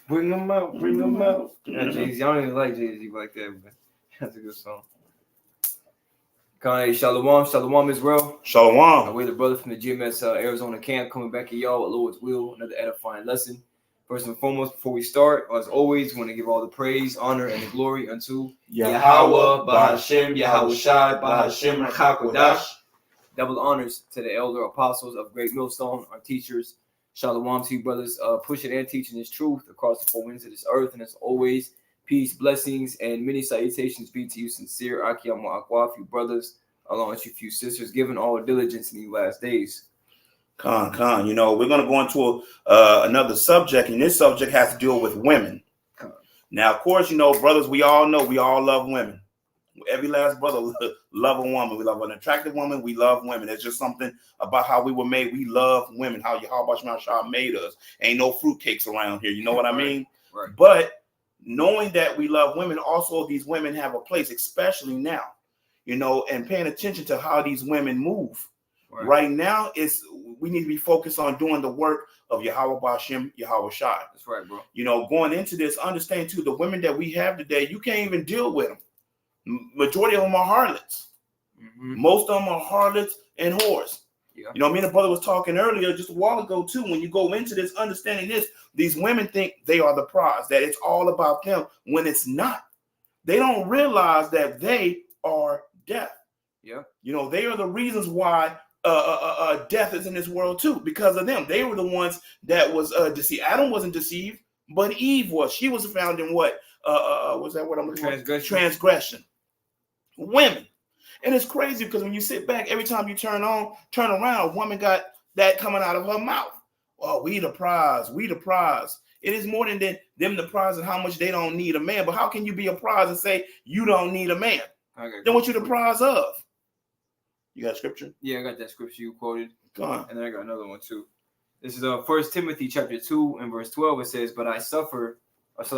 Bring them out, bring them out. Yeah, Jay-Z. I don't even like Jay-Z like that, but that's a good song. Kanye, Shalom, Shalom Israel. Shalom. We're the brother from the GMS Arizona camp coming back at y'all with Lord's will, another edifying lesson. First and foremost, before we start, as always, we want to give all the praise, honor, and the glory unto Yahweh, Bahashem, Yahweh Shai, Bahashem, Hakodash. Double honors to the elder apostles of Great Millstone, our teachers. Shalom to you, brothers, pushing and teaching this truth across the four winds of this earth. And as always, peace, blessings, and many salutations be to you, sincere Akiyamu Akwa, few brothers, along with you, few sisters, given all diligence in these last days. Khan. You know, we're going to go into another subject, and this subject has to deal with women. Now, of course, you know, brothers, we all know we all love women. Every last brother love a woman. We love an attractive woman. We love women. It's just something about how we were made. We love women. How Yahweh Shah made us. Ain't no fruitcakes around here. You know what I mean? Right. But knowing that we love women, also these women have a place, especially now, you know, and paying attention to how these women move. Right now, we need to be focused on doing the work of Yahweh Bashem, Yahweh Shai. That's right, bro. You know, going into this, understand too, the women that we have today, you can't even deal with them. Majority of them are harlots. Mm-hmm. Most of them are harlots and whores. Yeah. You know, me and the brother was talking earlier, just a while ago too. When you go into this, understanding this, these women think they are the prize, that it's all about them when it's not. They don't realize that they are death. Yeah. You know, they are the reasons why death is in this world too, because of them. They were the ones that was deceived. Adam wasn't deceived, but Eve was. She was found in what? Was that what I'm looking for? Transgression. Women. And it's crazy because when you sit back, every time you turn around, a woman got that coming out of her mouth. Oh, we the prize. We the prize. It is more than them the prize and how much they don't need a man. But how can you be a prize and say you don't need a man? Then what you the prize of? You got scripture? Yeah, I got that scripture you quoted. Go on. And then I got another one too. This is 1 Timothy chapter 2 and verse 12. It says, but I suffer, verse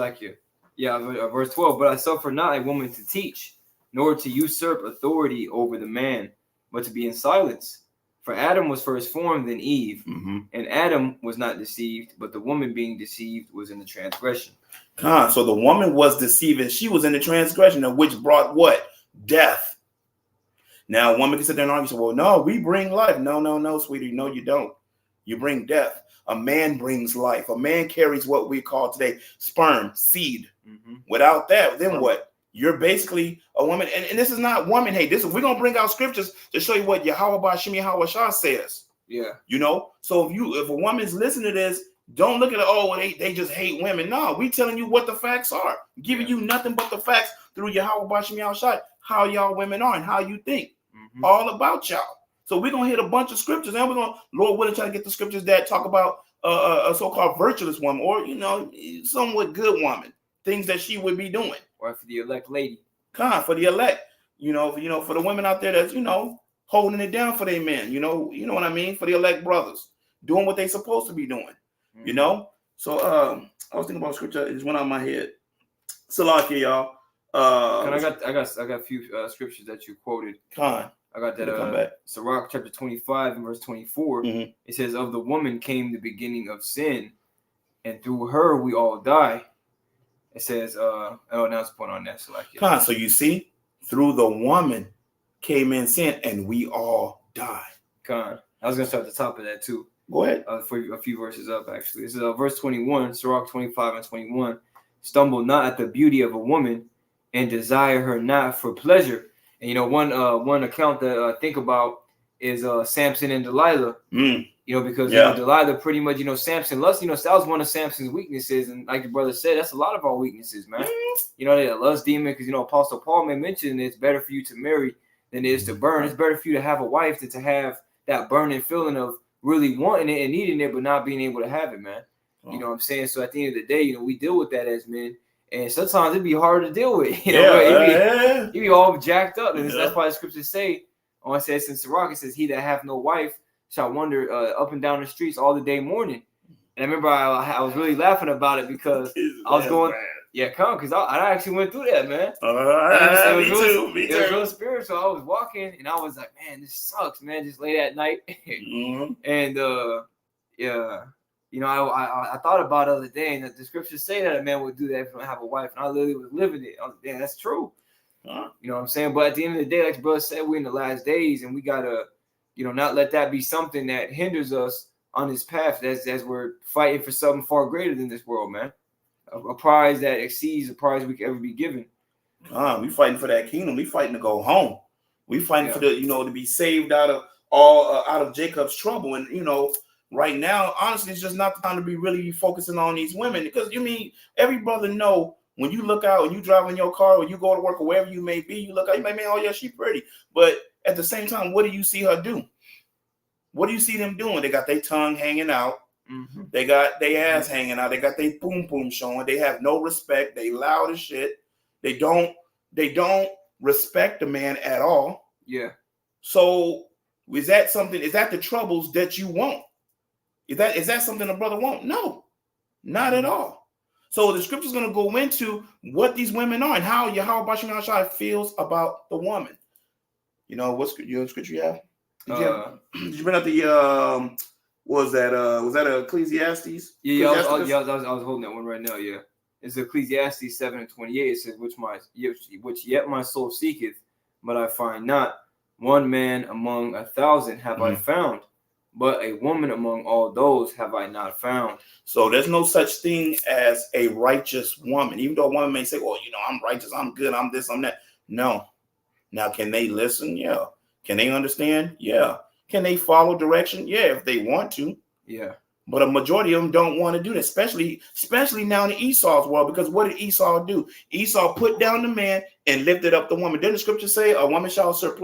12, but I suffer not a woman to teach, nor to usurp authority over the man, but to be in silence. For Adam was first formed, then Eve. Mm-hmm. And Adam was not deceived, but the woman being deceived was in the transgression. So the woman was deceived, and she was in the transgression, of which brought what? Death. Now, a woman can sit there and argue, say, well, no, we bring life. No, sweetie. No, you don't. You bring death. A man brings life. A man carries what we call today sperm, seed. Mm-hmm. Without that, then what? You're basically a woman. And this is not woman hate. We're going to bring out scriptures to show you what Yahweh Bashem Yahweh Shah says. Yeah. You know? So if a woman's listening to this, don't look at it, they just hate women. No, we telling you what the facts are. Giving you nothing but the facts through Yahweh Bashem Yahweh Shah, how y'all women are and how you think. Mm-hmm. All about y'all. So we're going to hit a bunch of scriptures, and we're going to, Lord willing, try to get the scriptures that talk about a so-called virtuous woman, or, you know, somewhat good woman, things that she would be doing. Or for the elect lady. For the elect, for the women out there that's, holding it down for their men, you know what I mean? For the elect brothers, doing what they supposed to be doing, Mm-hmm. So I was thinking about scripture, it just went out of my head. Salakia, y'all. I got a few scriptures that you quoted. I got that Sirach chapter 25 and verse 24. Mm-hmm. It says, of the woman came the beginning of sin, and through her we all die. It says, now it's point on that. So you see, through the woman came in sin, and we all die. I was gonna start at the top of that too. Go ahead. For a few verses up, actually. This is verse 21, Sirach 25 and 21. Stumble not at the beauty of a woman, and desire her not for pleasure. And one account that I think about is Samson and Delilah. Because Delilah pretty much, Samson lust, that was one of Samson's weaknesses, and like the brother said, that's a lot of our weaknesses, man. That lust demon, because Apostle Paul may mention it's better for you to marry than it is to burn. It's better for you to have a wife than to have that burning feeling of really wanting it and needing it, but not being able to have it, man. You know what I'm saying? So at the end of the day, we deal with that as men. And sometimes it'd be hard to deal with, it'd be all jacked up. And that's why the scriptures say, it says in Sirach, it says, he that hath no wife shall wander up and down the streets all the day morning. And I remember I was really laughing about it because I was going, because I actually went through that, man. Me too. It was real spiritual. I was walking and I was like, man, this sucks, man. Just late at night. Mm-hmm. And You know, I thought about it the other day, and the scriptures say that a man would do that if he don't have a wife, and I literally was living it. I was, damn, that's true. Huh? You know what I'm saying? But at the end of the day, like the brother said, we're in the last days, and we gotta, not let that be something that hinders us on this path as we're fighting for something far greater than this world, man. A prize that exceeds the prize we could ever be given. We fighting for that kingdom. We fighting to go home. We fighting for the, to be saved out of out of Jacob's trouble. And right now, honestly, it's just not the time to be really focusing on these women, because every brother know when you look out and you drive in your car or you go to work or wherever you may be, you look out, you may man, oh yeah, she's pretty. But at the same time, what do you see her do? What do you see them doing? They got their tongue hanging out. Mm-hmm. They got their ass hanging out. They got their boom boom showing. They have no respect. They loud as shit. They don't respect the man at all. Yeah. So is that the troubles that you want? Is that something a brother want? No, not at all. So the scripture is going to go into what these women are and how Yahweh Shem Yahshua feels about the woman. What scripture you have? Did you bring up the was that Ecclesiastes? Yeah, I was holding that one right now. Yeah, it's Ecclesiastes 7:28. It says, "Which yet my soul seeketh, but I find not. One man among 1,000 have I found, but a woman among all those have I not found." So there's no such thing as a righteous woman. Even though a woman may say, "Well, I'm righteous, I'm good, I'm this, I'm that." No. Now, can they listen? Yeah. Can they understand? Yeah. Can they follow direction? Yeah, if they want to. Yeah. But a majority of them don't want to do that, especially now in Esau's world, because what did Esau do? Esau put down the man and lifted up the woman. Didn't the scripture say a woman shall surpass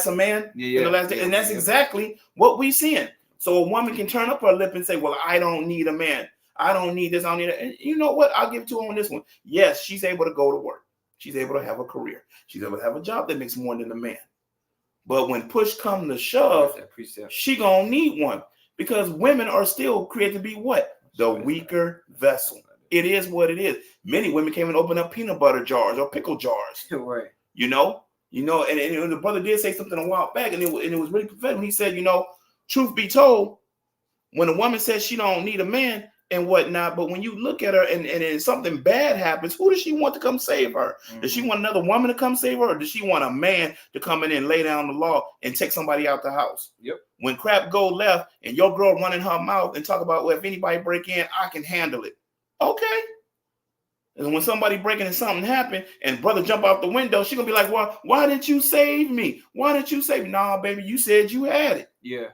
a man in the last day? And that's exactly what we're seeing. So a woman can turn up her lip and say, well, I don't need a man. I don't need this. I don't need that. And you know what? I'll give it to her on this one. Yes, she's able to go to work. She's able to have a career. She's able to have a job that makes more than a man. But when push comes to shove, she gonna need one, because women are still created to be what? The weaker vessel. It is what it is. Many women came and opened up peanut butter jars or pickle jars. Right. And the brother did say something a while back, and it was really prophetic. He said, truth be told, when a woman says she don't need a man and whatnot, but when you look at her and something bad happens, who does she want to come save her? Mm-hmm. Does she want another woman to come save her, or does she want a man to come in and lay down the law and take somebody out the house? Yep. When crap go left and your girl running her mouth and talk about, well, if anybody break in, I can handle it. Okay. And when somebody breaking and something happen and brother jump out the window, she gonna be like, well, why didn't you save me? Why didn't you save me? Nah, baby, you said you had it. Yeah.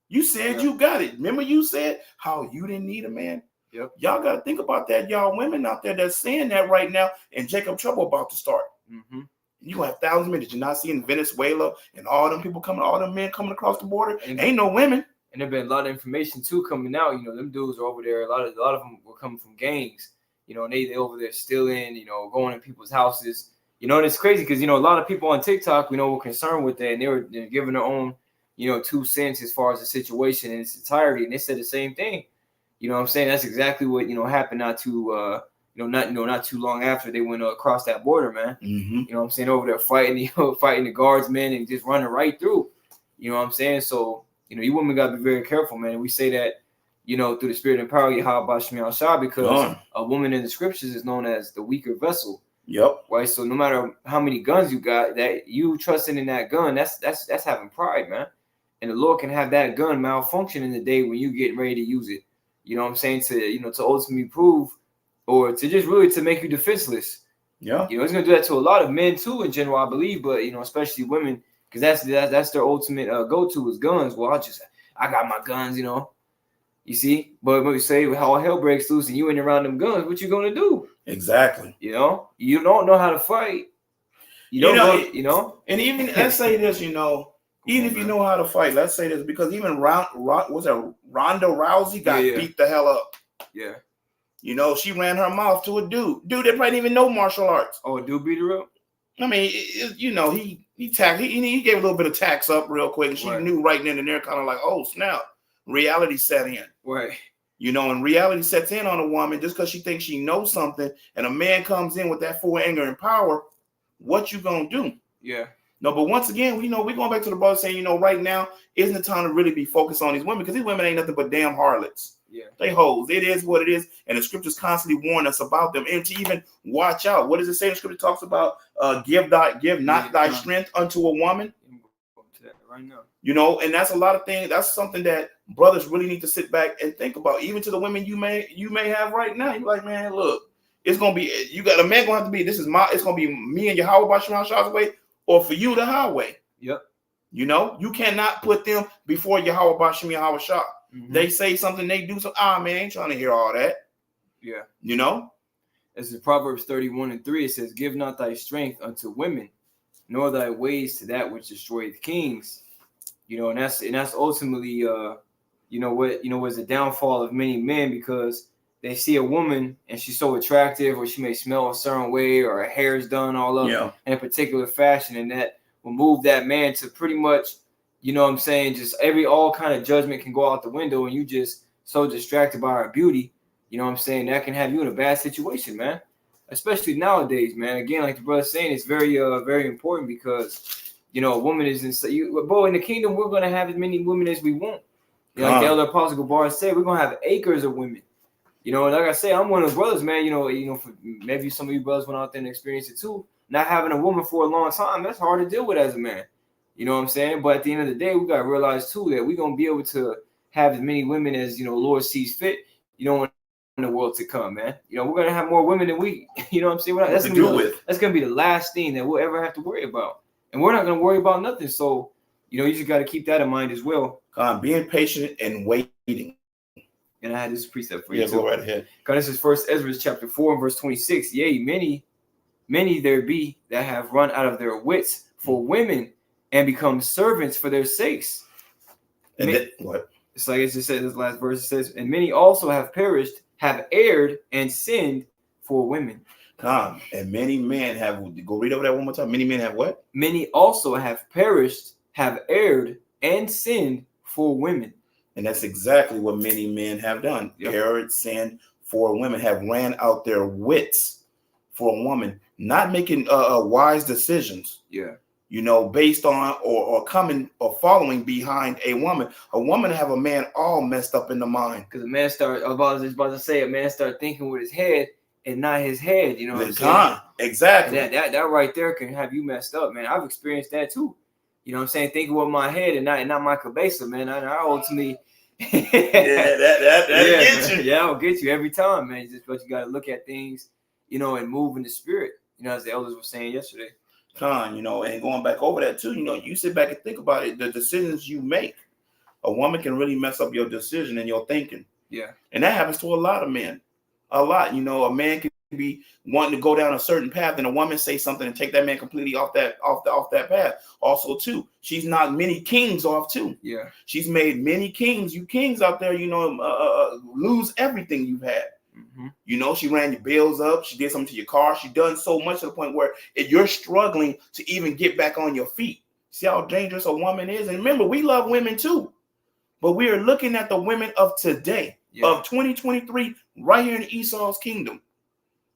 You said you got it. Remember you said how you didn't need a man? Yep. Y'all got to think about that, y'all women out there that's saying that right now, and Jacob trouble about to start. Mm-hmm. You gonna have thousands of men that you're not seeing in Venezuela and all them people coming, all them men coming across the border. And ain't no women. And there's been a lot of information too coming out. Them dudes are over there. A lot of them were coming from gangs. And they over there stealing. Going in people's houses. And it's crazy because a lot of people on TikTok were concerned with that, and they're giving their own 2 cents as far as the situation in its entirety, and they said the same thing. You know what I'm saying? That's exactly what happened not too long after they went across that border, man. Mm-hmm. You know what I'm saying? Over there fighting, fighting the guardsmen and just running right through. You know what I'm saying? So you women gotta be very careful, man. And we say that through the spirit and power of Yahweh Shem Yahshua, because a woman in the scriptures is known as the weaker vessel. Yep. Right. So no matter how many guns you got, that you trusting in that gun, that's having pride, man. And the Lord can have that gun malfunction in the day when you get ready to use it. You know what I'm saying? To ultimately prove, or to just really to make you defenseless. Yeah. He's gonna do that to a lot of men too, in general, I believe, but especially women, because that's their ultimate go-to is guns. Well, I got my guns, You see, but when we say how hell breaks loose and you ain't around them guns, what you gonna do? Exactly. You don't know how to fight. You don't know. And even let's say this, even if you know how to fight, let's say this, because even Ronda Rousey got beat the hell up. Yeah. She ran her mouth to a dude that probably didn't even know martial arts. Oh, a dude beat her up? I mean, he gave a little bit of tax up real quick, and she knew right then and there, kind of like, oh snap, reality set in. Right. And reality sets in on a woman just because she thinks she knows something, and a man comes in with that full anger and power. What you gonna do? Yeah. No, but once again, we're going back to the brother saying, right now isn't the time to really be focused on these women, because these women ain't nothing but damn harlots. Yeah. They hoes. It is what it is. And the scriptures constantly warn us about them. And to even watch out. What does it say? The scripture talks about give not thy strength unto a woman. Right now. And that's a lot of things. That's something that brothers really need to sit back and think about. Even to the women you may have right now. You're like, man, look, it's gonna be, you got a man gonna have to be, it's gonna be me and Yahweh Bashar Shah's way, or for you the highway. Yep. You cannot put them before Yahweh Bashar Yahweh Shah. They say something, they do something. Man, I ain't trying to hear all that. Yeah. As in Proverbs 31:3, it says, "Give not thy strength unto women, nor thy ways to that which destroyeth kings." And that's ultimately was the downfall of many men, because they see a woman and she's so attractive, or she may smell a certain way, or her hair's done all up in a particular fashion, and that will move that man to pretty much, just all kind of judgment can go out the window, and you just so distracted by her beauty, that can have you in a bad situation, man. Especially nowadays, man. Again, like the brother's saying, it's very very important, because a woman is in the kingdom. We're gonna have as many women as we want. Like the elder apostle Gabar said, we're gonna have acres of women. Like I say, I'm one of the brothers, man. For maybe some of you brothers went out there and experienced it too. Not having a woman for a long time, that's hard to deal with as a man. You know what I'm saying? But at the end of the day, we gotta realize too that we're gonna be able to have as many women as Lord sees fit. In the world to come, man. We're gonna have more women than we. You know what I'm saying? That's gonna be the last thing that we'll ever have to worry about. And we're not going to worry about nothing. So, you just got to keep that in mind as well. Being patient and waiting. And I had this precept for you. Yeah, go right ahead. Because this is 1 Ezra chapter 4 and verse 26. Yea, many there be that have run out of their wits for women and become servants for their sakes. And what? It's like it just says, this last verse, it says, and many also have perished, have erred and sinned for women. And many men have, go read over that one more time. Many men have what? Many also have perished, have erred, and sinned for women. And that's exactly what many men have done. Erred, sinned for women, have ran out their wits for a woman, not making wise decisions. Yeah. Based on or coming or following behind a woman. A woman have a man all messed up in the mind. Because a man a man start thinking with his head and not his head, what I'm saying? Exactly. That right there can have you messed up, man. I've experienced that too. You know what I'm saying? Thinking with my head and not my cabeza, man. I ultimately that gets you. Yeah, I'll get you every time, man. But you gotta look at things, and move in the spirit, as the elders were saying yesterday. And going back over that too, you sit back and think about it, the decisions you make. A woman can really mess up your decision and your thinking. Yeah. And that happens to a lot of men. A lot, a man can be wanting to go down a certain path, and a woman say something and take that man completely off that path. Also, too, she's knocked many kings off too. Yeah, she's made many kings. You kings out there, lose everything you've had. Mm-hmm. She ran your bills up. She did something to your car. She done so much to the point where you're struggling to even get back on your feet. See how dangerous a woman is. And remember, we love women too, but we are looking at the women of today. Of 2023, right here in Esau's kingdom.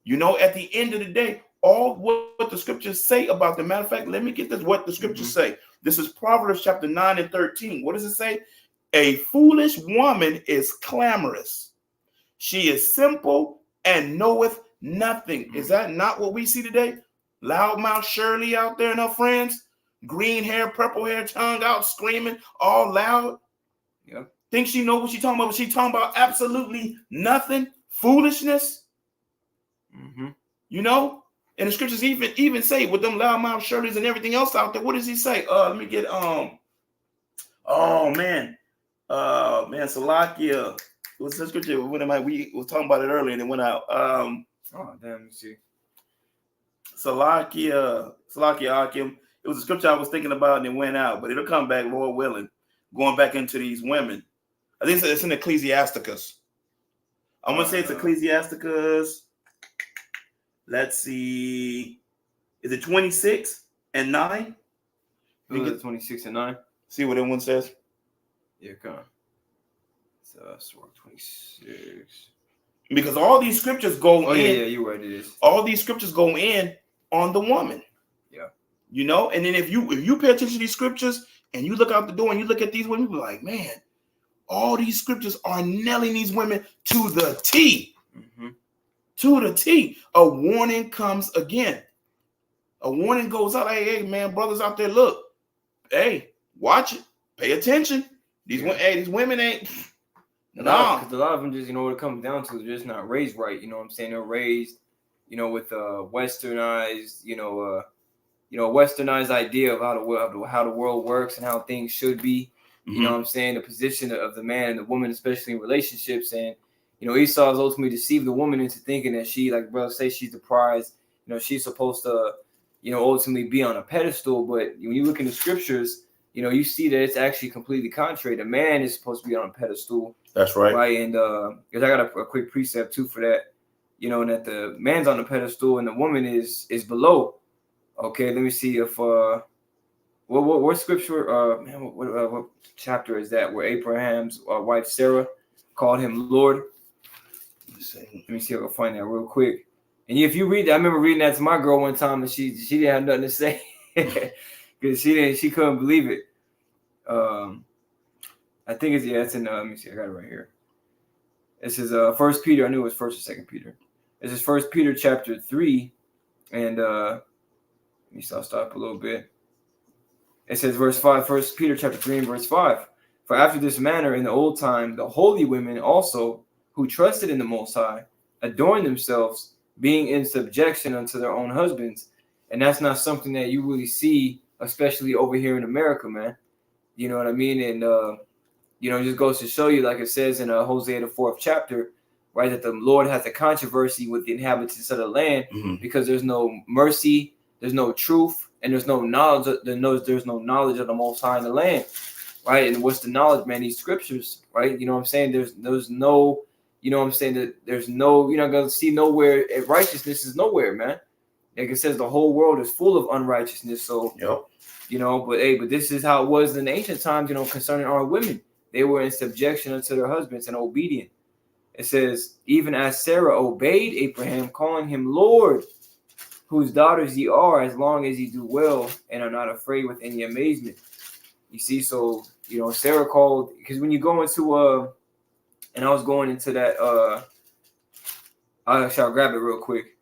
At the end of the day, all what the scriptures say about them. Matter of fact, let me get this, what the scriptures say. This is Proverbs chapter 9 and 13. What does it say? A foolish woman is clamorous. She is simple and knoweth nothing. Is that not what we see today? Loudmouth Shirley out there and her friends, green hair, purple hair, tongue out, screaming, all loud. Yeah. Think she knows what she's talking about? She's talking about absolutely nothing. Foolishness. Mm-hmm. And the scriptures even say with them loudmouth Shirleys and everything else out there. What does he say? Let me get Salakia. It was the scripture when we was talking about it earlier and it went out. Let me see. Salakia Akim. It was a scripture I was thinking about and it went out, but it'll come back, Lord willing. Going back into these women. I think it's in Ecclesiasticus. I'm going to say it's Ecclesiasticus. Let's see. Is it 26 and 9? 26 and 9. See what that one says? Yeah, come on. So 26. Because all these scriptures go in. Yeah, you're right. It is. All these scriptures go in on the woman. Yeah. You know, and then if you pay attention to these scriptures and you look out the door and you look at these women, you be like, man, all these scriptures are nailing these women to the T. Mm-hmm. To the T. A warning comes again. A warning goes out. Hey, man, brothers out there, look. Hey, watch it. Pay attention. These women ain't. Nah, because a lot of them just, what it comes down to, they're just not raised right. You know what I'm saying? They're raised, with westernized, westernized idea of how the world works and how things should be. You know what I'm saying? The position of the man and the woman, especially in relationships. And, Esau has ultimately deceived the woman into thinking that she, like brother say, she's the prize. She's supposed to, ultimately be on a pedestal. But when you look in the scriptures, you see that it's actually completely contrary. The man is supposed to be on a pedestal. That's right. Right. And because I got a quick precept too for that, and that the man's on the pedestal and the woman is below. Okay, let me see if what scripture what chapter is that where Abraham's wife Sarah called him Lord? Let me see if I can find that real quick. And if you read that, I remember reading that to my girl one time and she didn't have nothing to say because she couldn't believe it. I think it's in let me see, I got it right here. This is 1 Peter. I knew it was 1st or 2nd Peter. This is 1 Peter chapter 3, and let me stop a little bit. It says verse 5, 1 Peter chapter 3 and verse 5. For after this manner in the old time, the holy women also, who trusted in the Most High, adorned themselves, being in subjection unto their own husbands. And that's not something that you really see, especially over here in America, man. You know what I mean? And it just goes to show you, like it says in Hosea the 4th chapter, right, that the Lord has a controversy with the inhabitants of the land because there's no mercy, there's no truth, and there's no knowledge. There's no knowledge of the Most High in the land, right? And what's the knowledge, man? These scriptures, right? You know what I'm saying? There's no, that there's no, you're not gonna see nowhere. Righteousness is nowhere, man. Like it says, the whole world is full of unrighteousness. So, but this is how it was in the ancient times, concerning our women. They were in subjection unto their husbands and obedient. It says, even as Sarah obeyed Abraham, calling him Lord, whose daughters ye are, as long as ye do well and are not afraid with any amazement. You see, so, Sarah called, because when you go into, and I was going into that, I shall grab it real quick.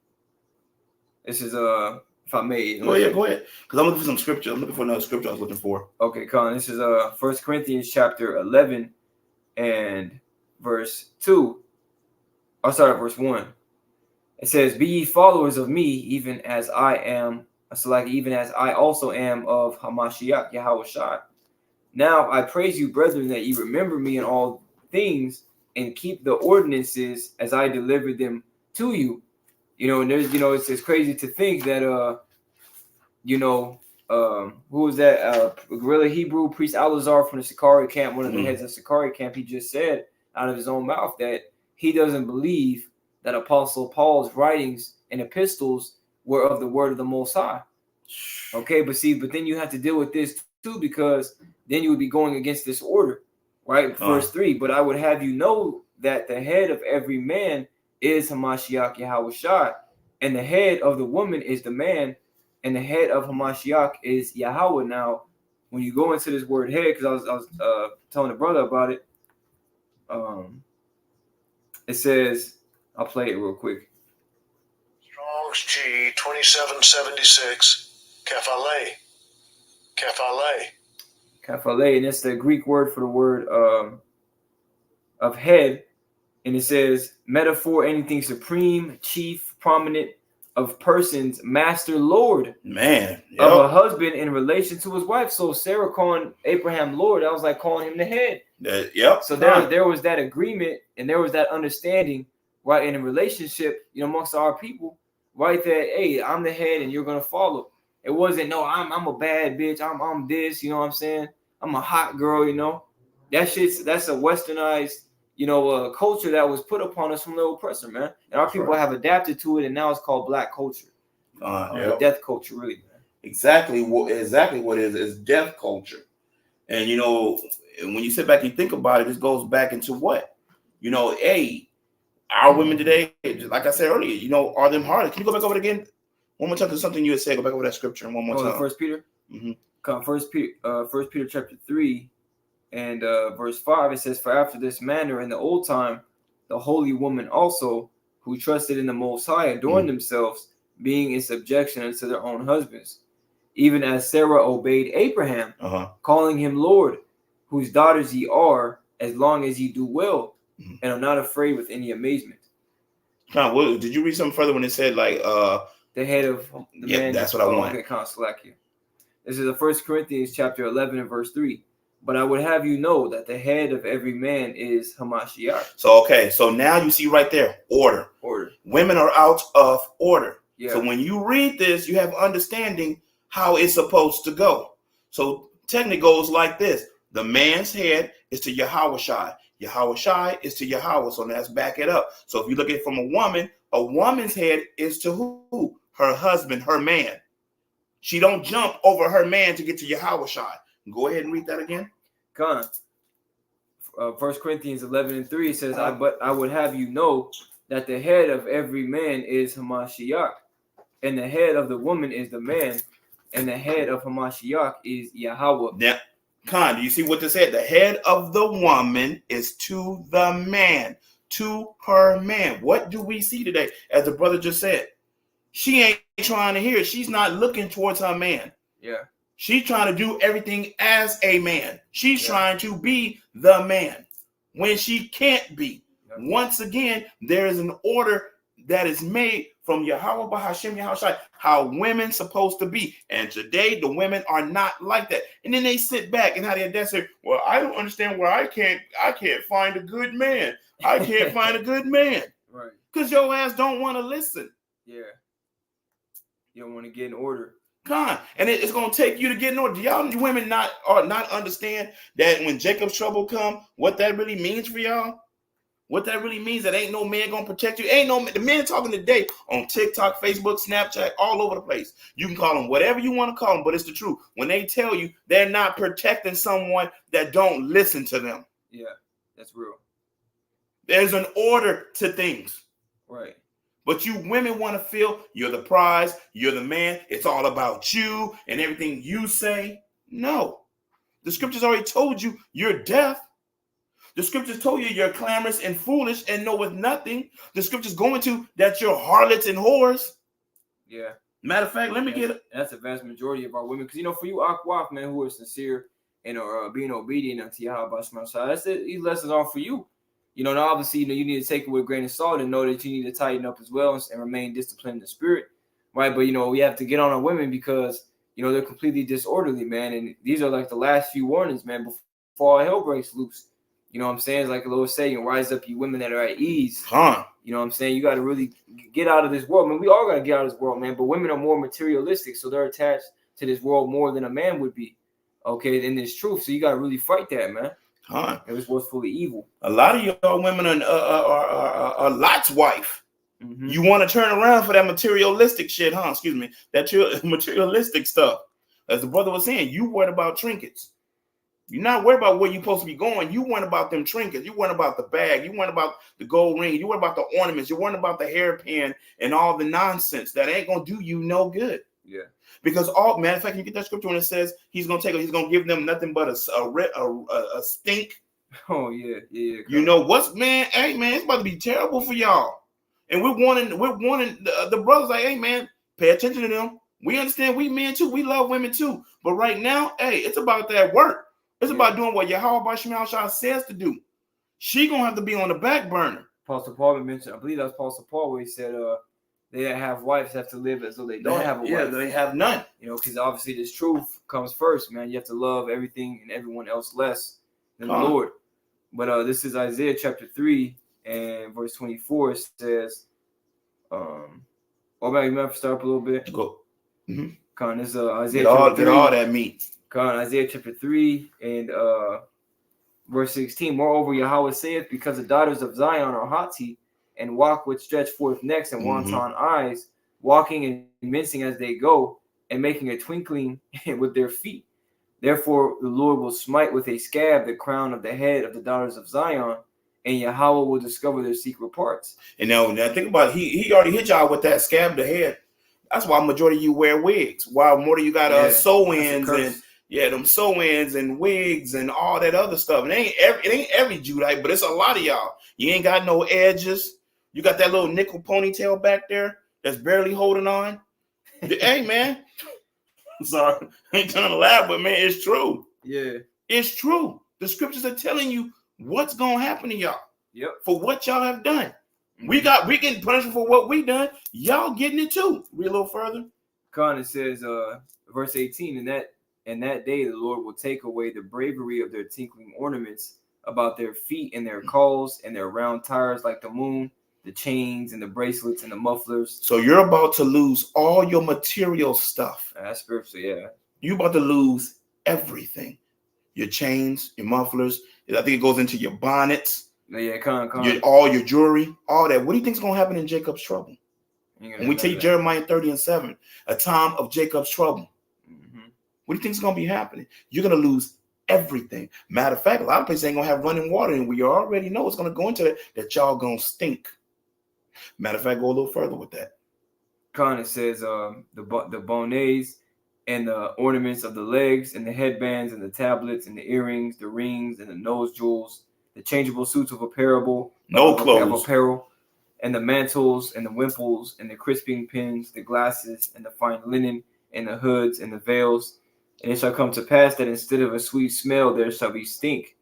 This is, if I may. Go ahead. Because I'm looking for some scripture. I'm looking for another scripture I was looking for. Okay, Colin. This is 1 Corinthians chapter 11 and verse 2. I'll start at verse 1. It says, be ye followers of me, even as I am, even as I also am of Hamashiach Yahushua. Now I praise you, brethren, that ye remember me in all things and keep the ordinances as I delivered them to you. And there's, it's crazy to think that, who was that? Guerrilla Hebrew priest Alazar from the Sicarii camp, one of the heads of the Sicarii camp, he just said out of his own mouth that he doesn't believe that Apostle Paul's writings and epistles were of the word of the Most High. Okay, but then you have to deal with this too, because then you would be going against this order, right? Verse 3, but I would have you know that the head of every man is Hamashiach Yahushua, and the head of the woman is the man, and the head of Hamashiach is Yahweh. Now, when you go into this word head, because I was telling the brother about it, it says, I'll play it real quick. Strong's G 2776, Kephale. Kephale, and it's the Greek word for the word of head. And it says, metaphor, anything supreme, chief, prominent, of persons, master, lord, man, of a husband in relation to his wife. So Sarah calling Abraham Lord, I was like calling him the head. So there was that agreement and there was that understanding, right, in a relationship, amongst our people, right, that, hey, I'm the head and you're going to follow. It wasn't, no, I'm a bad bitch. I'm this, you know what I'm saying? I'm a hot girl, that's a westernized, culture that was put upon us from the oppressor, man. And our people have adapted to it, and now it's called black culture. Death culture, really, man. Exactly what it is death culture. And, when you sit back and think about it, this goes back into what? Our women today, like I said earlier, are them harder? Can you go back over it again? One more time, because something you had said. Go back over that scripture one more time. First Peter. Mm-hmm. First Peter chapter 3 and verse 5. It says, "For after this manner in the old time, the holy woman also, who trusted in the Most High, adorned themselves, being in subjection unto their own husbands, even as Sarah obeyed Abraham, calling him Lord, whose daughters ye are, as long as ye do well, and are not afraid with any amazement." Did you read something further when it said like the head of the man? That's what I want. Okay, kind of slack here. This is the 1 Corinthians chapter 11 and verse 3. "But I would have you know that the head of every man is Hamashiach." So now you see right there, order. Women are out of order. Yeah. So when you read this, you have understanding how it's supposed to go. So technically goes like this. The man's head is to Yahushai. Yahushai is to Yahweh. So let's back it up. So if you look at it from a woman's head is to who? Her husband, her man. She don't jump over her man to get to Yahushai. Go ahead and read that again. Come on. 1 Corinthians 11 and 3 says, "But I would have you know that the head of every man is Hamashiach, and the head of the woman is the man, and the head of Hamashiach is Yahweh." Now, do you see what this said? The head of the woman is to the man, to her man. What do we see today? As the brother just said, she ain't trying to hear it. She's not looking towards her man. Yeah. She's trying to do everything as a man. She's trying to be the man when she can't be. Once again, there is an order that is made from Yahweh Bahashem Yahushai, how women supposed to be. And today, the women are not like that. And then they sit back and how they say, "Well, I don't understand why I can't find a good man. I can't find a good man." Right. Because your ass don't want to listen. Yeah. You don't want to get in order. And it's going to take you to get in order. Do y'all women not understand that when Jacob's trouble come, what that really means for y'all? What that really means, that ain't no man going to protect you. The men talking today on TikTok, Facebook, Snapchat, all over the place. You can call them whatever you want to call them, but it's the truth. When they tell you they're not protecting someone that don't listen to them. Yeah, that's real. There's an order to things. Right. But you women want to feel you're the prize, you're the man, it's all about you and everything you say. No. The scriptures already told you you're deaf. The scriptures told you you're clamorous and foolish and knoweth nothing. The scriptures go into that you're harlots and whores. Yeah. Matter of fact, that's a vast majority of our women. Because, for you Akwaf, man, who are sincere and are being obedient unto Yahweh Shemashah, that's it. These lessons are for you. Now obviously, you need to take it with a grain of salt and know that you need to tighten up as well and remain disciplined in the spirit, right? But, we have to get on our women because, they're completely disorderly, man. And these are like the last few warnings, man, before all hell breaks loose. You know what I'm saying? It's like the Lord saying, rise up, you women that are at ease. You know what I'm saying? You got to really get out of this world. I mean, we all got to get out of this world, man. But women are more materialistic, so they're attached to this world more than a man would be. Okay, in this truth. So you got to really fight that, man. It was what's fully evil. A lot of y'all women are Lot's wife. Mm-hmm. You want to turn around for that materialistic shit, Excuse me. That materialistic stuff. As the brother was saying, you worried about trinkets. You're not worried about where you're supposed to be going. You worried about them trinkets. You worried about the bag. You worried about the gold ring. You worried about the ornaments. You worried about the hairpin and all the nonsense that ain't going to do you no good. Yeah. Because matter of fact, you get that scripture when it says he's gonna give them nothing but a stink. Oh yeah. You know what's man? Hey man, it's about to be terrible for y'all. And we're warning the brothers like, hey man, pay attention to them. We understand we men too. We love women too. But right now, hey, it's about that work. It's about doing what Yahweh Bashim says to do. She gonna have to be on the back burner. Apostle Paul mentioned, I believe that was Apostle Paul, where he said, they that have wives have to live as though they don't have a wife. Yeah, they have none. Because obviously this truth comes first, man. You have to love everything and everyone else less than the Lord. But this is Isaiah chapter 3 and verse 24. It says, you might have to start up a little bit. Go. Mm-hmm. This is Isaiah get all that meat. Isaiah chapter 3 and verse 16. Moreover, Yahweh saith, because the daughters of Zion are haughty, and walk with stretched forth necks and wanton eyes, walking and mincing as they go, and making a twinkling with their feet. Therefore, the Lord will smite with a scab the crown of the head of the daughters of Zion, and Yahweh will discover their secret parts. And now think about it, he already hit y'all with that scab the head. That's why majority of you wear wigs. Why more of you got sew-ins and them sew-ins and wigs and all that other stuff. And it ain't every Judite, but it's a lot of y'all. You ain't got no edges. You got that little nickel ponytail back there that's barely holding on. Hey man, sorry, I ain't trying to laugh, but man, it's true. Yeah, it's true. The scriptures are telling you what's gonna happen to y'all. Yep. For what y'all have done. We getting punished for what we done. Y'all getting it too. Read a little further. Con, it says, verse 18, in that day the Lord will take away the bravery of their tinkling ornaments about their feet and their calls and their round tires like the moon, the chains and the bracelets and the mufflers. So you're about to lose all your material stuff. That's spiritual, yeah. You're about to lose everything. Your chains, your mufflers. I think it goes into your bonnets. Yeah, all your jewelry, all that. What do you think is going to happen in Jacob's trouble? When we take Jeremiah 30:7, a time of Jacob's trouble. Mm-hmm. What do you think is going to be happening? You're going to lose everything. Matter of fact, a lot of places ain't going to have running water, and we already know it's going to go into that y'all going to stink. Matter of fact, go a little further with that. It says the bonnets and the ornaments of the legs and the headbands and the tablets and the earrings, the rings and the nose jewels, the changeable suits of apparel, and the mantles and the wimples and the crisping pins, the glasses and the fine linen and the hoods and the veils. And it shall come to pass that instead of a sweet smell, there shall be stink,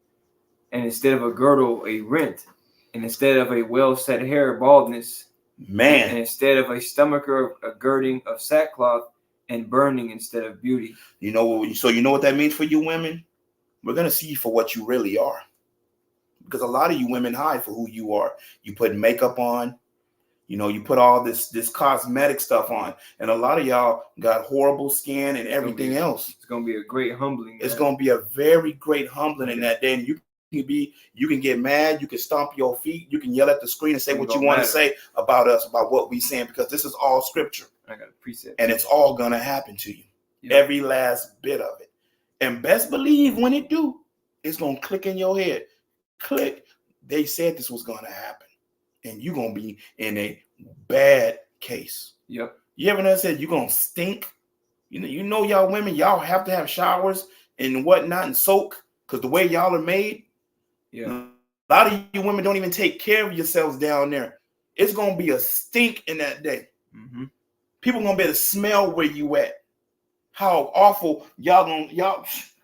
and instead of a girdle, a rent, and instead of a well-set hair, baldness. Man. And instead of a stomacher, a girding of sackcloth, and burning instead of beauty. So you know what that means for you women? We're going to see you for what you really are. Because a lot of you women hide for who you are. You put makeup on, you put all this cosmetic stuff on, and a lot of y'all got horrible skin and everything else. It's gonna be a great humbling. It's gonna be a very great humbling in that day. And you can get mad, you can stomp your feet, you can yell at the screen and say what you want to say about us, about what we saying, because this is all scripture. I got a precept. And it's all gonna happen to you. Yep. Every last bit of it. And best believe when it do, it's gonna click in your head. Click. They said this was going to happen, and you're going to be in a bad case. Yep. You ever said you're going to stink? Y'all women, y'all have to have showers and whatnot and soak because the way y'all are made. Yeah. A lot of you women don't even take care of yourselves down there. It's going to be a stink in that day. Mm-hmm. People going to be able to smell where you at. How awful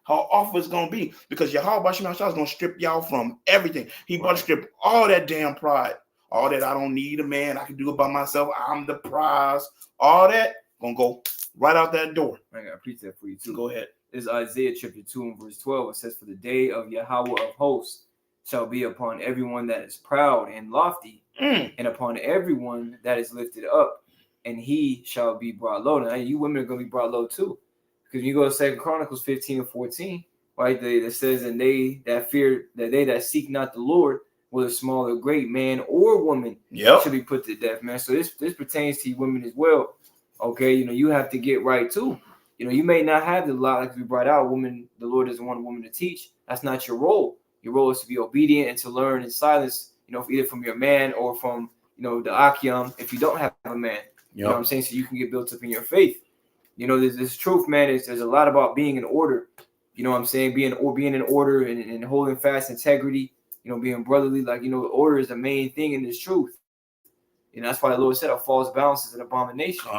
how awful it's going to be, because Yahweh is going to strip y'all from everything. He about to strip all that damn pride, all that I don't need a man, I can do it by myself, I'm the prize, all that going to go right out that door. I got a precept for you too. Go ahead. It's Isaiah chapter 2 and verse 12. It says, for the day of Yahweh of hosts shall be upon everyone that is proud and lofty, and upon everyone that is lifted up, and he shall be brought low. Now you women are going to be brought low too. Because you go to 2 Chronicles 15 and 14, right? That says, and they that seek not the Lord, whether small or great, man or woman, should be put to death, man. So this pertains to you women as well. Okay, you have to get right too. You may not have the law like we brought out. Woman, the Lord doesn't want a woman to teach. That's not your role. Your role is to be obedient and to learn in silence. Either from your man or from the Akim. If you don't have a man, you know what I'm saying, so you can get built up in your faith. There's this truth, man. There's a lot about being in order. You know what I'm saying? Being in order and holding fast integrity, being brotherly. Order is the main thing in this truth. That's why the Lord said a false balance is an abomination.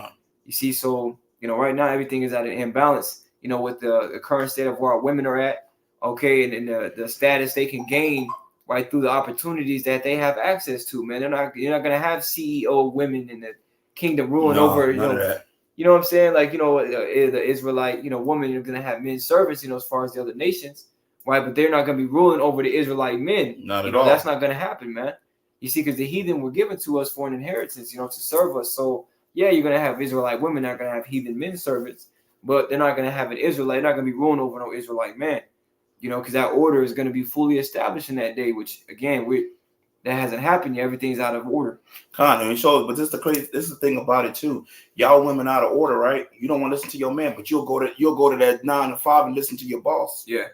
You see, so, right now everything is at an imbalance, with the current state of where our women are at, okay, and the status they can gain right through the opportunities that they have access to, man. You're not going to have CEO women in the kingdom ruling over, that. You know what I'm saying? The Israelite, woman, you're going to have men servants, as far as the other nations, right? But they're not going to be ruling over the Israelite men. Not at all. That's not going to happen, man. You see, because the heathen were given to us for an inheritance, to serve us. So, yeah, you're going to have Israelite women, not going to have heathen men servants, but they're not going to have an Israelite, not going to be ruling over no Israelite man, because that order is going to be fully established in that day, which, again, that hasn't happened yet. Everything's out of order. But this is the thing about it too. Y'all women out of order, right? You don't want to listen to your man, but you'll go to that 9 to 5 and listen to your boss. Yeah.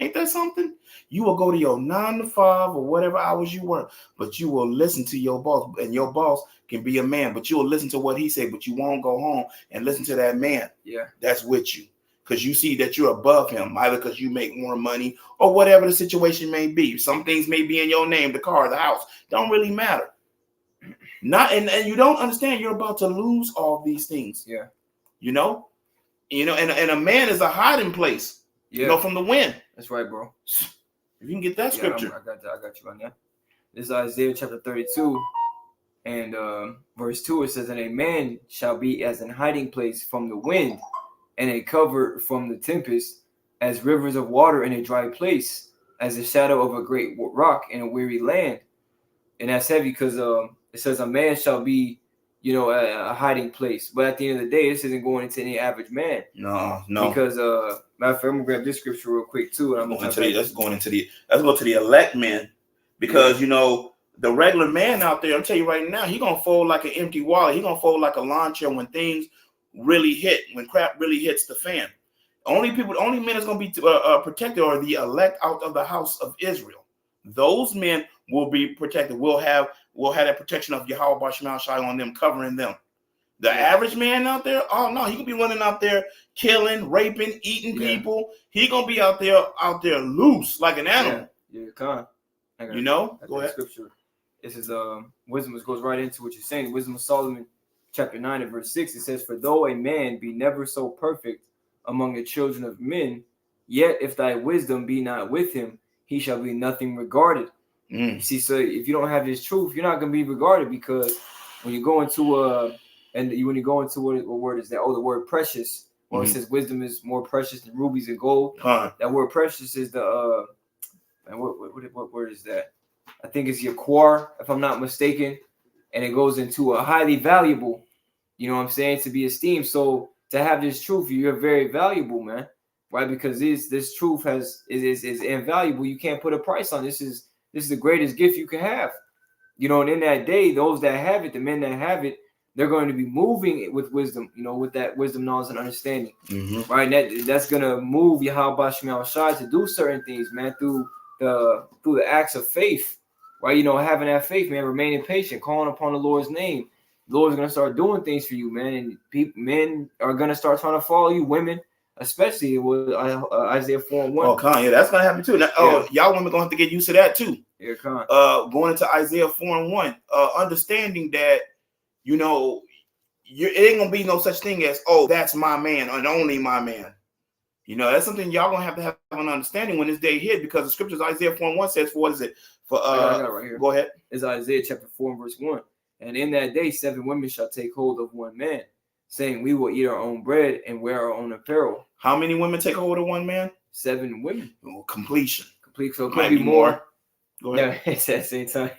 Ain't that something? You will go to your 9 to 5 or whatever hours you work, but you will listen to your boss, and your boss can be a man, but you will listen to what he say, but you won't go home and listen to that man. Yeah. That's with you. Because you see that you're above him, either because you make more money or whatever the situation may be. Some things may be in your name, the car, the house. Don't really matter. And you don't understand you're about to lose all these things. Yeah. You know, and a man is a hiding place. Yeah. From the wind. That's right, bro. If you can get that scripture. I got you on that. This is Isaiah chapter 32 and verse 2. It says, "And a man shall be as an hiding place from the wind, and a cover from the tempest, as rivers of water in a dry place, as the shadow of a great rock in a weary land." And that's heavy because it says a man shall be, a hiding place. But at the end of the day, this isn't going into any average man. No. Because matter of fact, I'm gonna grab this scripture real quick too. And let's go to the elect men, because the regular man out there, I'm telling you right now, he gonna fold like an empty wallet. He gonna fold like a lawn chair when things really hit, when crap really hits the fan. Only men that's gonna be protected are the elect out of the house of Israel. Those men will be protected. We'll have that protection of Yahweh Bashmal Shai on them, covering them. The average man out there, oh no, he could be running out there killing, raping, eating people. He gonna be out there loose like an animal. Yeah, con. Go ahead. Scripture. This is wisdom. Goes right into what you're saying. Wisdom of Solomon, chapter 9 and verse 6. It says, "For though a man be never so perfect among the children of men, yet if thy wisdom be not with him, he shall be nothing regarded." See, so if you don't have this truth, you're not gonna be regarded, because when you go into when you go into what word is that? Oh, the word precious. Or it says wisdom is more precious than rubies and gold. That word precious is the and what word is that? I think it's yaquar, if I'm not mistaken, and it goes into a highly valuable. You know what I'm saying? To be esteemed. So to have this truth, you're very valuable, man. Right? Because this truth is invaluable. You can't put a price on this. This is the greatest gift you can have. And in that day, those that have it, the men that have it, they're going to be moving with wisdom, with that wisdom, knowledge, and understanding. Right? And that's gonna move Yahweh Bashmal Shai to do certain things, man, through the acts of faith. Right? Having that faith, man, remaining patient, calling upon the Lord's name. The Lord's gonna start doing things for you, man, and men are gonna start trying to follow you, women. Especially with Isaiah 4:1. Oh, Con, yeah, that's gonna happen too. Now, y'all women gonna have to get used to that too. Yeah, Con. Going into Isaiah 4:1, understanding that it ain't gonna be no such thing as, oh, that's my man and only my man. That's something y'all gonna have to have an understanding when this day hit, because the scriptures Isaiah 4:1 says, for what is it? For I got it right here. Go ahead. It's Isaiah chapter 4 and verse 1. "And in that day 7 women shall take hold of one man, saying, we will eat our own bread and wear our own apparel." How many women take hold of one man? 7 women. Completion. So it could Might be more. Go ahead. Yeah, it's at the same time.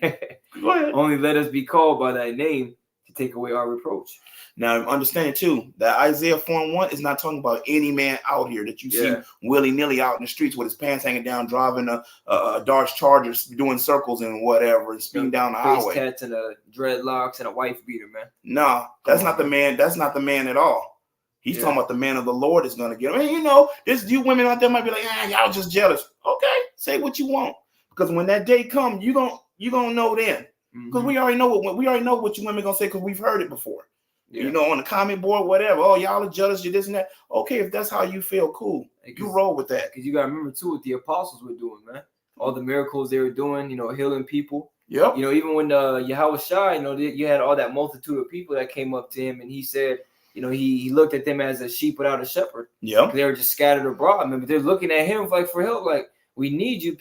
Go ahead. "Only let us be called by thy name to take away our reproach." Now, understand too that Isaiah 4:1 is not talking about any man out here that you see willy-nilly out in the streets with his pants hanging down, driving a Dodge Charger, doing circles and whatever, and speeding down the highway. Face tats and dreadlocks and a wife beater, man. No, that's not the man. That's not the man at all. He's talking about the man of the Lord is going to get him. And you women out there might be like, y'all just jealous. Okay, say what you want, because when that day comes, you gonna know then. Because we already know what you women gonna say, because we've heard it before. Yeah. On the comment board, whatever. Oh, y'all are jealous, you this and that. Okay, if that's how you feel, cool. You roll with that. Because you gotta remember too what the apostles were doing, man. All the miracles they were doing, healing people. Yep. Even when Yahweh Shai, you had all that multitude of people that came up to him, and he said, he looked at them as a sheep without a shepherd. Yeah. They were just scattered abroad. Remember, they're looking at him like for help, like, we need you.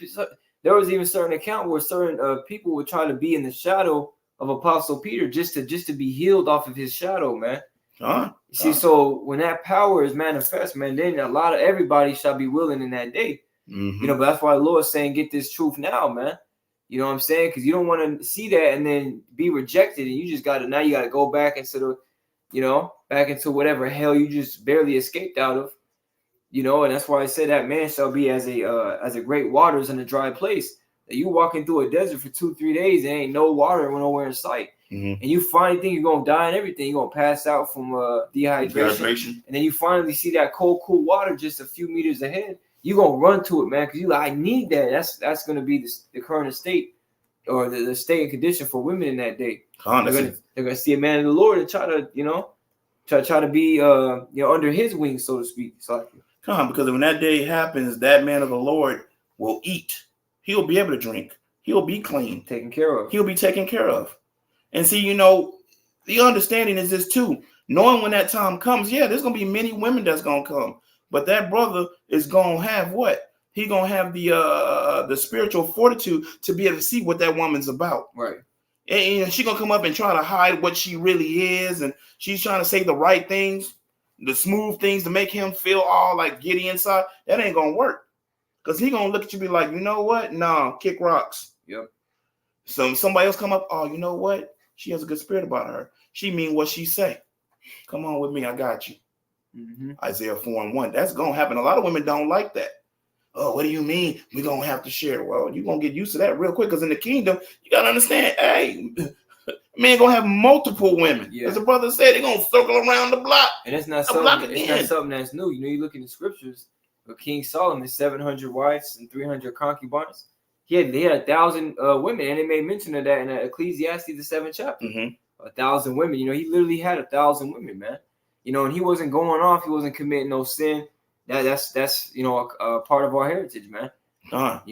There was even certain account where certain people would try to be in the shadow of Apostle Peter just to be healed off of his shadow, man. See, so when that power is manifest, man, then everybody shall be willing in that day. But that's why the Lord's saying, get this truth now, man. You know what I'm saying? Because you don't want to see that and then be rejected, and you just got to go back into back into whatever hell you just barely escaped out of. And that's why I said that man shall be as a great waters in a dry place. That you walking through a desert for 2-3 days, and ain't no water nowhere in sight. And you finally think you're gonna die and everything. You're gonna pass out from dehydration. And then you finally see that cool water just a few meters ahead. you gonna run to it, man, because you like, I need that. That's gonna be the current state or the state and condition for women in that day. They're gonna see a man of the Lord and try to, try to be under his wings, so to speak. So, because when that day happens, that man of the Lord will eat. He'll be able to drink. He'll be clean. Taken care of. He'll be taken care of. And see, the understanding is this too. Knowing when that time comes, there's going to be many women that's going to come. But that brother is going to have what? He going to have the spiritual fortitude to be able to see what that woman's about. Right. And she's going to come up and try to hide what she really is. And she's trying to say the right things, the smooth things to make him feel all like giddy inside. That ain't going to work. Because he going to look at you and be like, you know what? Nah, kick rocks. Yep. So somebody else come up, oh, you know what? She has a good spirit about her. She mean what she say. Come on with me, I got you. Mm-hmm. Isaiah 4:1. That's going to happen. A lot of women don't like that. Oh, what do you mean? We're going to have to share. Well, you're going to get used to that real quick because in the kingdom, you got to understand, hey, man going to have multiple women. Yeah. As the brother said, they're going to circle around the block. And it's not something that's new. You look in the scriptures, King Solomon, 700 wives and 300 concubines. They had 1,000 women, and they made mention of that in Ecclesiastes, the 7th chapter. Mm-hmm. 1,000 women. He literally had 1,000 women, man. And he wasn't going off. He wasn't committing no sin. That's a part of our heritage, man. But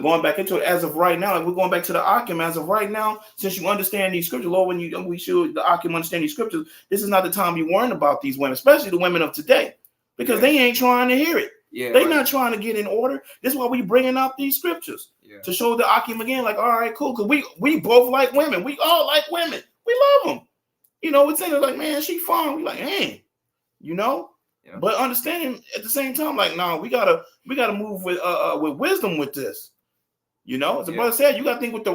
going back into it as of right now, like we're going back to the Akim as of right now, since you understand these scriptures, Lord, the Akim understand these scriptures, this is not the time to be worrying about these women, especially the women of today, because they ain't trying to hear it. Yeah, they're not trying to get in order. This is why we bringing out these scriptures to show the Akim again, like, all right, cool, because we both like women. We all like women. We love them. It's saying like, man, she fine. We like, hey, Yeah. But understanding at the same time, like, no, we gotta move with wisdom with this. As the brother said, you gotta think with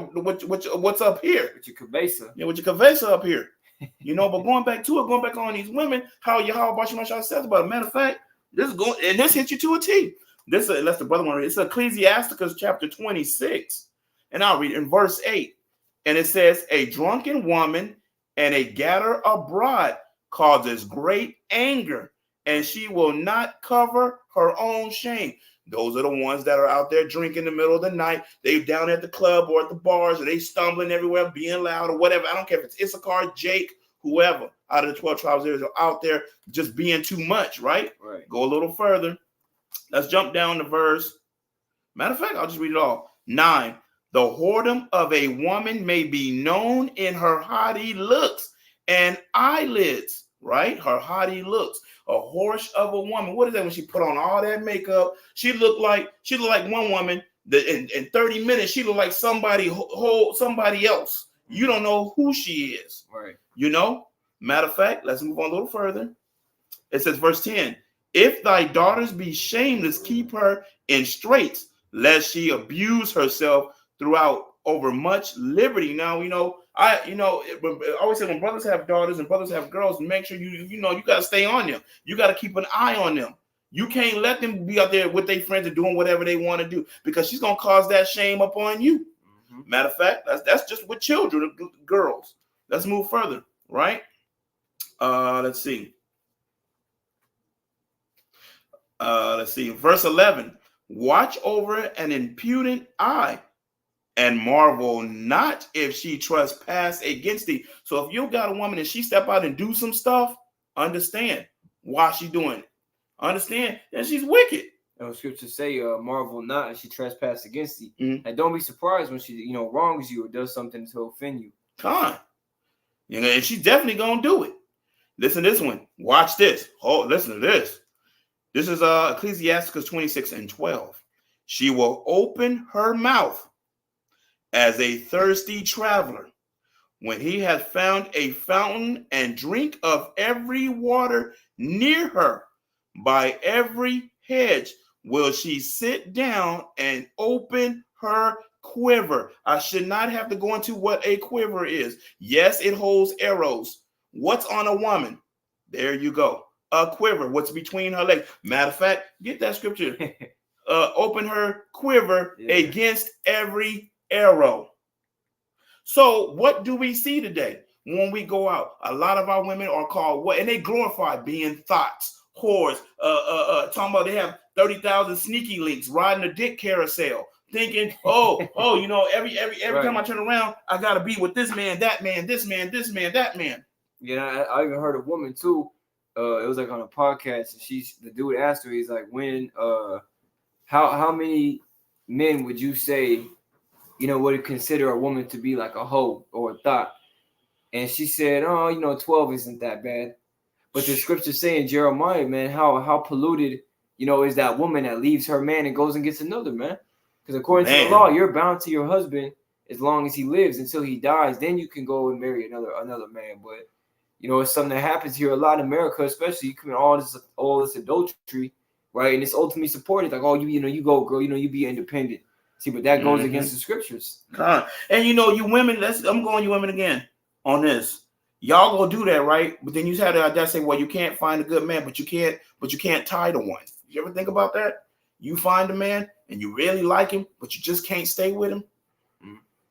what's up here. With your kavesa. Yeah, with your kavesa up here. But going back on these women, how Bashimashah says about it. Matter of fact, this hits you to a T. Unless the brother want to read. It's Ecclesiasticus chapter 26. And I'll read it in verse 8. And it says, a drunken woman and a gatherer abroad causes great anger, and she will not cover her own shame. Those are the ones that are out there drinking in the middle of the night. They down at the club or at the bars, or they stumbling everywhere, being loud or whatever. I don't care if it's Issachar, Jake, whoever out of the 12 tribes are out there just being too much, right? Go a little further. Let's jump down to verse. Matter of fact, I'll just read it all. 9. The whoredom of a woman may be known in her haughty looks and eyelids, right? Her haughty looks. A horse of a woman. What is that when she put on all that makeup? She looked like one woman that in 30 minutes she looked like somebody else. You don't know who she is. Right. Matter of fact, let's move on a little further. It says, verse 10, if thy daughters be shameless, keep her in straits, lest she abuse herself throughout over much liberty. Now, I always say when brothers have daughters and brothers have girls, make sure you got to stay on them. You got to keep an eye on them. You can't let them be out there with their friends and doing whatever they want to do, because she's going to cause that shame upon you. Mm-hmm. Matter of fact, that's just with children, girls. Let's move further, right? Let's see. Verse 11. Watch over an impudent eye, and marvel not if she trespass against thee. So if you got a woman and she step out and do some stuff, understand why she doing it. Understand that she's wicked. Scriptures say, marvel not if she trespass against thee. Mm-hmm. And don't be surprised when she, wrongs you or does something to offend you. Come on. And she's definitely going to do it. Listen to this one. Watch this. Oh, listen to this. This is Ecclesiasticus 26:12. She will open her mouth as a thirsty traveler, when he has found a fountain, and drink of every water near her. By every hedge will she sit down and open her quiver. I should not have to go into what a quiver is. Yes, it holds arrows. What's on a woman? There you go. A quiver. What's between her legs? Matter of fact, get that scripture. Open her quiver against every arrow. So what do we see today when we go out? A lot of our women are called what? And they glorify being thoughts, whores, talking about they have 30,000 sneaky links, riding a dick carousel, thinking, every Right. time I turn around, I gotta be with this man, that man, this man, that man. Yeah, I even heard a woman too. It was like on a podcast, and the dude asked her, he's like, how many men would you say, would consider a woman to be like a hoe or a thought? And she said, 12 isn't that bad. But the scriptures say in Jeremiah, man, how polluted, is that woman that leaves her man and goes and gets another man. Because according to the law, you're bound to your husband as long as he lives until he dies. Then you can go and marry another man. But it's something that happens here a lot in America, especially you commit all this adultery, right? And it's ultimately supported, like, you go, girl, you be independent. See, but that goes against the scriptures. And you women, I'm going you women again on this. Y'all go do that, right? But then you had the audacity, well, you can't find a good man, but you can't tie to one. You ever think about that? You find a man and you really like him, but you just can't stay with him.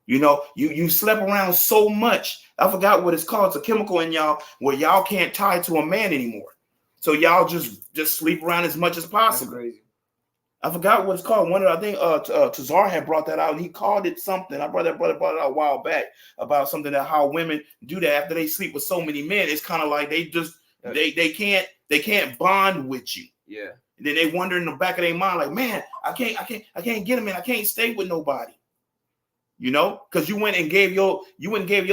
You slept around so much. I forgot what it's called. It's a chemical in y'all where y'all can't tie to a man anymore. So y'all just sleep around as much as possible. That's crazy. I forgot what it's called. I think Tazar had brought that out, and he called it something. I brought it out a while back about something that how women do that after they sleep with so many men. It's kind of like they just they can't bond with you. Yeah. And then they wonder in the back of their mind, like, man, I can't get him in. I can't stay with nobody. Because you went and gave your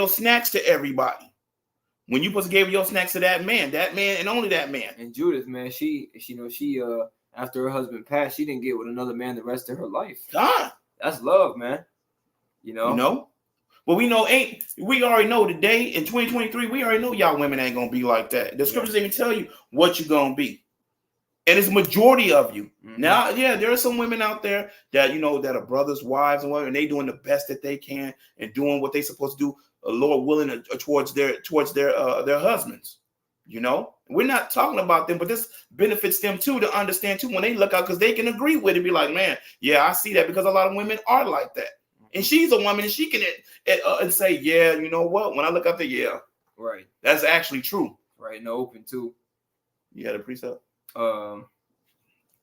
snacks to everybody. When you supposed to give your snacks to that man, and only that man. And Judith, man, she after her husband passed, she didn't get with another man the rest of her life. God, that's love, man. But we already know today in 2023, we already know y'all women ain't gonna be like that. The scriptures even tell you what you're gonna be. And it's majority of you. Mm-hmm. Now, yeah, there are some women out there that that are brothers, wives, and whatever, and they doing the best that they can and doing what they supposed to do, Lord willing, towards their husbands. We're not talking about them, but this benefits them too to understand too when they look out, because they can agree with it and be like, man, yeah, I see that, because a lot of women are like that. And she's a woman and she can and say, yeah, you know what? When I look out there, yeah, right, that's actually true. Right, in the open too. You had a precept?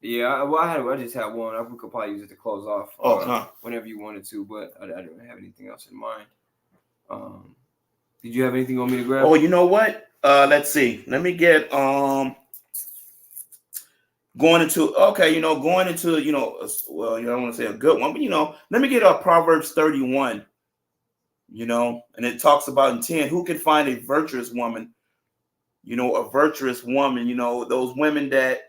Yeah, I just had one. I could probably use it to close off. Whenever you wanted to, but I didn't have anything else in mind. Did you have anything you want me to grab? Oh, you know what? Let's see. Let me get going into well, I don't want to say a good one, but let me get Proverbs 31. And it talks about in 10, who can find a virtuous woman? A virtuous woman, those women that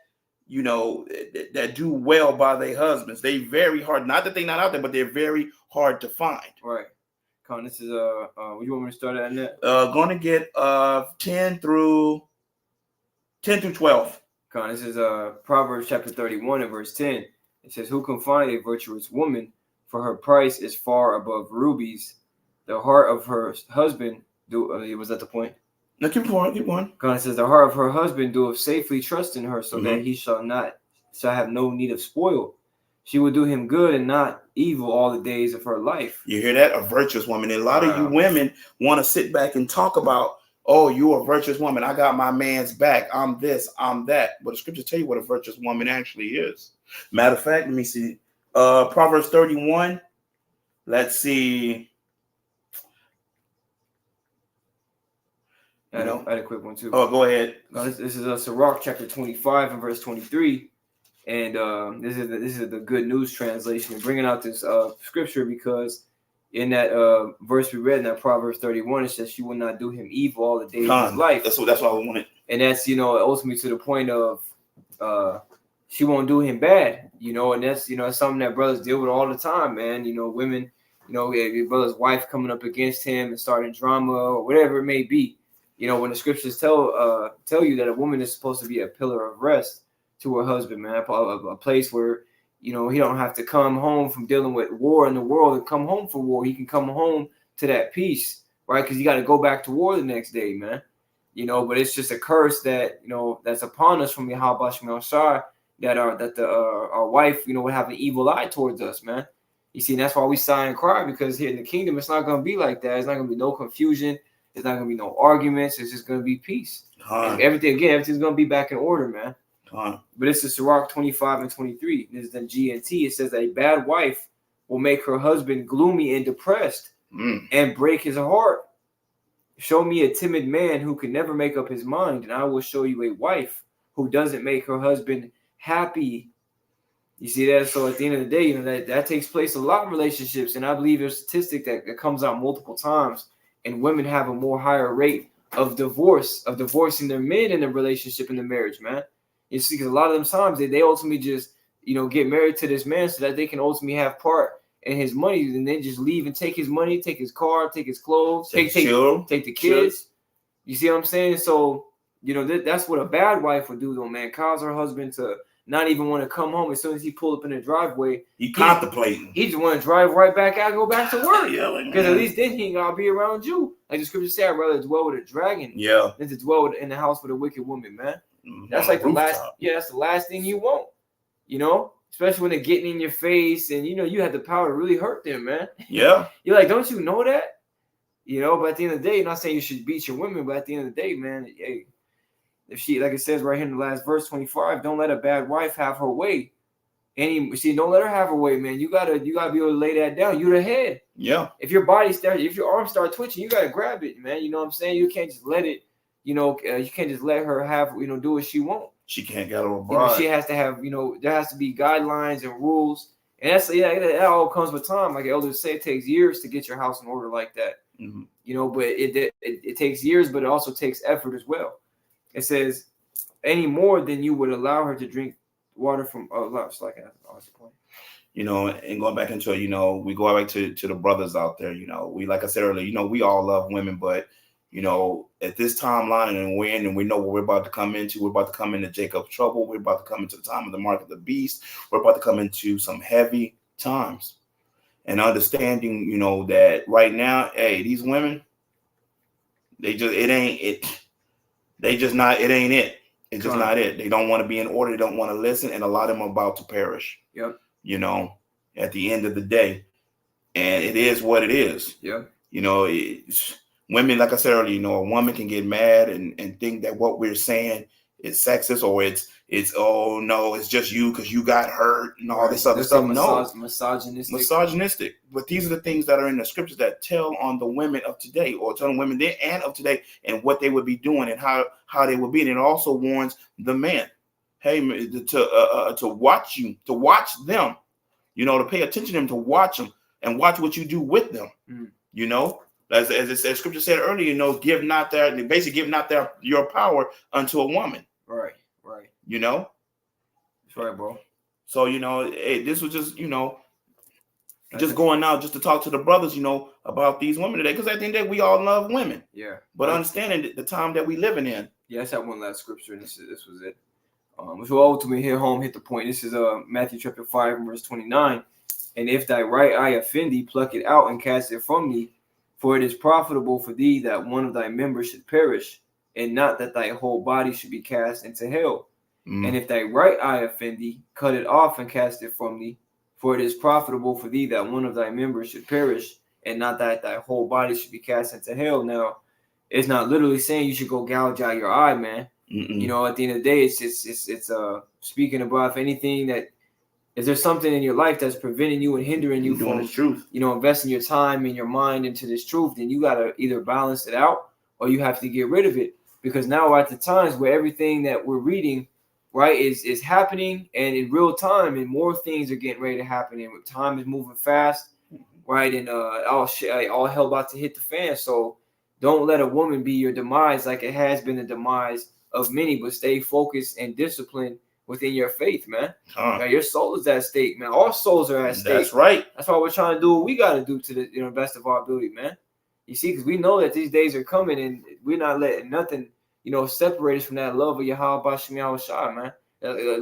that do well by their husbands. They very hard, not that they're not out there, but they're very hard to find. Right. This is what you want me to start at that? Going to get 10 through 12. This is Proverbs chapter 31 and verse 10. It says, who can find a virtuous woman? For her price is far above rubies. The heart of her husband was that the point? No, keep going. It says, the heart of her husband doeth safely trust in her, so that he shall have no need of spoil. She will do him good and not evil all the days of her life. You hear that? A virtuous woman. And a lot of you women want to sit back and talk about, oh, you're a virtuous woman. I got my man's back. I'm this, I'm that. But the scriptures tell you what a virtuous woman actually is. Matter of fact, let me see. Proverbs 31. Let's see. I had a quick one too. Oh, go ahead. This is Sirach chapter 25 and verse 23. And this is the Good News translation, bringing out this scripture, because in that verse we read in that Proverbs 31, it says she will not do him evil all the days of his life. That's what I wanted. And that's ultimately to the point of she won't do him bad, and that's something that brothers deal with all the time, man. Women, your brother's wife coming up against him and starting drama or whatever it may be. When the scriptures tell you that a woman is supposed to be a pillar of rest to her husband, man, a place where he don't have to come home from dealing with war in the world and come home for war. He can come home to that peace, right? Because you got to go back to war the next day, man. But it's just a curse that that's upon us from Yahweh Shemel Shai, that our wife would have an evil eye towards us, man. You see, and that's why we sigh and cry, because here in the kingdom it's not going to be like that. It's not going to be no confusion. It's not going to be no arguments. It's just going to be peace. Everything's going to be back in order, man. But this is Sirach 25 and 23. This is the G and T. It says that a bad wife will make her husband gloomy and depressed and break his heart. Show me a timid man who can never make up his mind, and I will show you a wife who doesn't make her husband happy. You see that? So at the end of the day, you know, that takes place a lot in relationships. And I believe there's a statistic that comes out multiple times, and women have a more higher rate of divorcing their men in the relationship, in the marriage, man. You see, because a lot of them times they ultimately just, you know, get married to this man so that they can ultimately have part in his money, and then just leave and take his money, take his car, take his clothes, take the kids. You see what I'm saying? So, you know, that's what a bad wife would do, though, man. Cause her husband to not even want to come home. As soon as he pull up in the driveway, he contemplating. He just want to drive right back out, go back to work. Because at man. least then he ain't gotta be around you. Like the scripture said, I'd rather dwell with a dragon than to dwell in the house with a wicked woman, man. That's like the last. Yeah, that's the last thing you want. You know, especially when they're getting in your face, and you know you have the power to really hurt them, man. Yeah. You're like, don't you know that? You know, but at the end of the day, I'm not saying you should beat your women, but at the end of the day, man, hey, if she, like it says right here in the last verse 25, don't let a bad wife have her way. Don't let her have her way, man. You gotta be able to lay that down. You're the head. Yeah. If your arms start twitching, you gotta grab it, man. You know what I'm saying? You can't just let it. You know, you can't just let her have, you know, do what she wants. She can't get her bride. You know, she has to have, you know, there has to be guidelines and rules. And that all comes with time. Like elders say, it takes years to get your house in order like that. Mm-hmm. You know, but it takes years, but it also takes effort as well. It says, any more than you would allow her to drink water from you know, and going back into it, you know, we go back to the brothers out there, you know, we, like I said earlier, you know, we all love women, but you know, at this timeline and we know what we're about to come into. We're about to come into Jacob's trouble. We're about to come into the time of the mark of the beast. We're about to come into some heavy times. And understanding, you know, that right now, hey, these women, it ain't it. It's just not it. They don't want to be in order. They don't want to listen. And a lot of them are about to perish. Yep. You know, at the end of the day. And it is what it is. Yep. You know, women, like I said earlier, you know, a woman can get mad and think that what we're saying is sexist, or it's oh no, it's just you because you got hurt and all this other stuff. No, misogynistic. But these are the things that are in the scriptures that tell on the women of today, or tell women then and of today, and what they would be doing and how they would be. And it also warns the man, hey, to watch them, you know, to pay attention to them, to watch them and watch what you do with them, you know. As scripture said earlier, you know, give not your power unto a woman. Right. You know? That's right, bro. So, you know, this was just, you know, just going out just to talk to the brothers, you know, about these women today. Because at the end of the day, we all love women. Yeah. But understanding the time that we living in. Yeah, let's have one last scripture. This was it. Which will ultimately hit the point. This is Matthew chapter 5, verse 29. And if thy right eye offend thee, pluck it out and cast it from thee. For it is profitable for thee that one of thy members should perish, and not that thy whole body should be cast into hell. And if thy right eye offend thee, cut it off and cast it from thee. For it is profitable for thee that one of thy members should perish, and not that thy whole body should be cast into hell. Now, it's not literally saying you should go gouge out your eye, man. You know, at the end of the day, it's speaking about, if anything, that is there something in your life that's preventing you and hindering you from the truth, you know, investing your time and your mind into this truth, then you got to either balance it out or you have to get rid of it. Because now we're at the times where everything that we're reading, right, is happening and in real time, and more things are getting ready to happen, and time is moving fast, right? And all hell about to hit the fan. So don't let a woman be your demise like it has been the demise of many, but stay focused and disciplined within your faith, man. Now, your soul is at stake, man. All souls are at stake. That's right. That's why we're trying to do what we got to do to the best of our ability, man. You see, because we know that these days are coming, and we're not letting nothing, you know, separate us from that love of Yahweh Bashem Yahushua, man.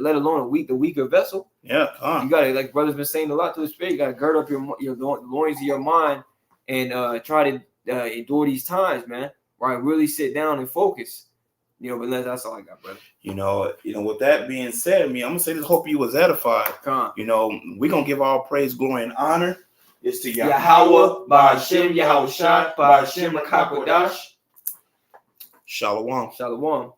Let alone the weaker vessel. Yeah, you gotta, like brother's been saying a lot to his spirit. You gotta gird up your loins of your mind and try to endure these times, man. Right, really sit down and focus. You know, but that's all I got, brother. You know, with that being said, I'm gonna say this. Hope you was edified. You know, we're gonna give all praise, glory, and honor. It's to Yahweh, Ba'ashem, Yahushua, Ba'ashem, Rakakodash. Shalom. Shalom.